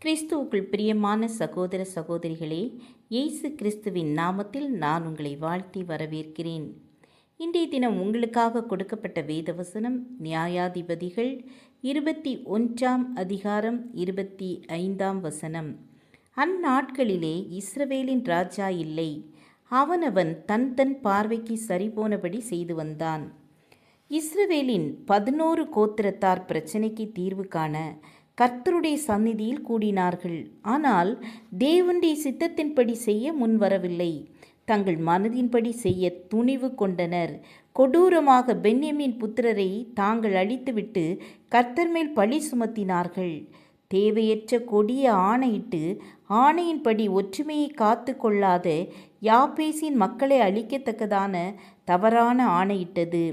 கிறிஸ்துவுக்குள் பிரியமான சகோதர சகோதரிகளே, இயேசு கிறிஸ்துவின் நாமத்தில் நான் உங்களை வாழ்த்தி வரவேற்கிறேன். இன்றைய தினம் உங்களுக்காக கொடுக்கப்பட்ட வேதவசனம் நியாயாதிபதிகள் 21ஆம் அதிகாரம் 25ஆம் வசனம். அந்நாட்களிலே இஸ்ரவேலின் ராஜா இல்லை, அவனவன் தன் தன் பார்வைக்கு சரிபோனபடி செய்து வந்தான். இஸ்ரவேலின் 11 கோத்திரத்தார் பிரச்சனைக்கு தீர்வு காண கர்த்தருடைய சந்நிதியில் கூடினார்கள். ஆனால் தேவனுடைய சித்தத்தின்படி செய்ய முன்வரவில்லை. தங்கள் மனதின்படி செய்ய துணிவு கொண்டனர். கொடூரமாக பென்யமீன் புத்திரரை தாங்கள் அழித்துவிட்டு கர்த்தர் மேல் பழி சுமத்தினார்கள். தேவையற்ற கொடிய ஆணையிட்டு ஆணையின்படி ஒற்றுமையை காத்து கொள்ளாத யாபேசின் மக்களை அழிக்கத்தக்கதான தவறான ஆணையிட்டது.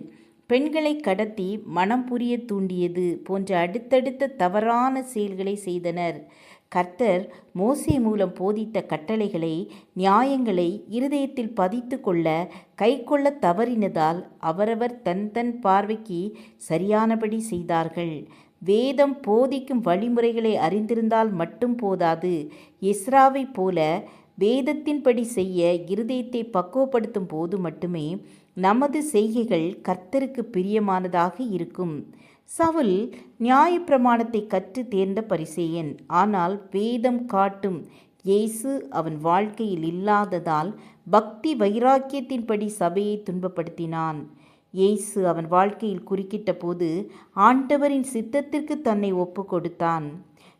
பெண்களை கடத்தி மனம் புரிய தூண்டியது போன்ற அடுத்தடுத்த தவறான செயல்களை செய்தனர். கர்த்தர் மோசே மூலம் போதித்த கட்டளைகளை, நியாயங்களை இருதயத்தில் பதித்து கொள்ள கைக்கொள்ள தவறினதால் அவரவர் தன் தன் பார்வைக்கு சரியானபடி செய்தார்கள். வேதம் போதிக்கும் வழிமுறைகளை அறிந்திருந்தால் மட்டும் போதாது. எஸ்ராவை போல வேதத்தின்படி செய்ய இருதயத்தை பக்குவப்படுத்தும் போது மட்டுமே நமது செய்கைகள் கர்த்தருக்கு பிரியமானதாக இருக்கும். சவுல் நியாயப்பிரமாணத்தை கற்று தேர்ந்த பரிசேயன். ஆனால் வேதம் காட்டும் இயேசு அவன் வாழ்க்கையில் இல்லாததால் பக்தி வைராக்கியத்தின்படி சபையை துன்பப்படுத்தினான். இயேசு அவன் வாழ்க்கையில் குறுக்கிட்ட போது ஆண்டவரின் சித்தத்திற்கு தன்னை ஒப்பு கொடுத்தான்.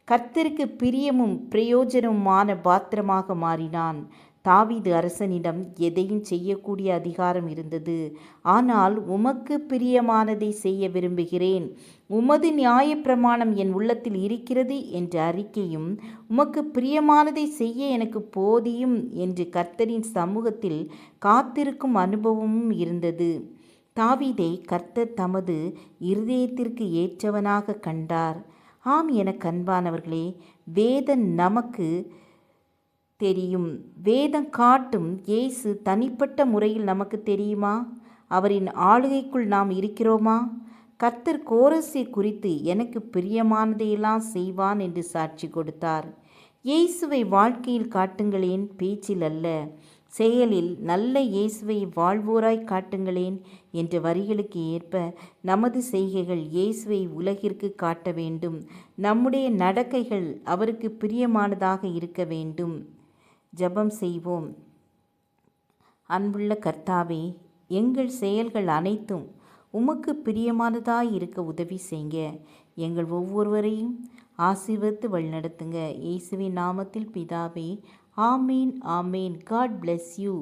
கர்த்தருக்கு பிரியமும் பிரயோஜனமுமான பாத்திரமாக மாறினான். தாவீது அரசனிடம் எதையும் செய்யக்கூடிய அதிகாரம் இருந்தது. ஆனால் உமக்கு பிரியமானதை செய்ய விரும்புகிறேன், உமது நியாயப்பிரமாணம் என் உள்ளத்தில் இருக்கிறது என்ற அறிக்கையும், உமக்கு பிரியமானதை செய்ய எனக்கு போதியும் என்று கர்த்தரின் சமூகத்தில் காத்திருக்கும் அனுபவமும் இருந்தது. தாவீதை கர்த்தர் தமது இருதயத்திற்கு ஏற்றவனாக கண்டார். ஆம், என அன்பானவர்களே, வேதம் நமக்கு தெரியும். வேதம் காட்டும் இயேசு தனிப்பட்ட முறையில் நமக்கு தெரியுமா? அவரின் ஆளுகைக்குள் நாம் இருக்கிறோமா? கர்த்தர் கோரசை குறித்து எனக்கு பிரியமானதையெல்லாம் செய்வான் என்று சாட்சி கொடுத்தார். இயேசுவை வாழ்க்கையில் காட்டுங்களேன், பேச்சில் அல்ல, செயலில் நல்ல இயேசுவை வாழ்வோராய் காட்டுங்களேன் என்ற வரிகளுக்கு ஏற்ப நமது செய்கைகள் இயேசுவை உலகிற்கு காட்ட வேண்டும். நம்முடைய நடக்கைகள் அவருக்கு பிரியமானதாக இருக்க வேண்டும். ஜெபம் செய்வோம். அன்புள்ள கர்த்தாவே, எங்கள் செயல்கள் அனைத்தும் உமக்கு பிரியமானதாய் இருக்க உதவி செய்யுங்க. எங்கள் ஒவ்வொருவரையும் ஆசீர்வதித்து வழிநடத்துங்க. இயேசுவின் நாமத்தில் பிதாவே, ஆமீன் ஆமீன். God bless you.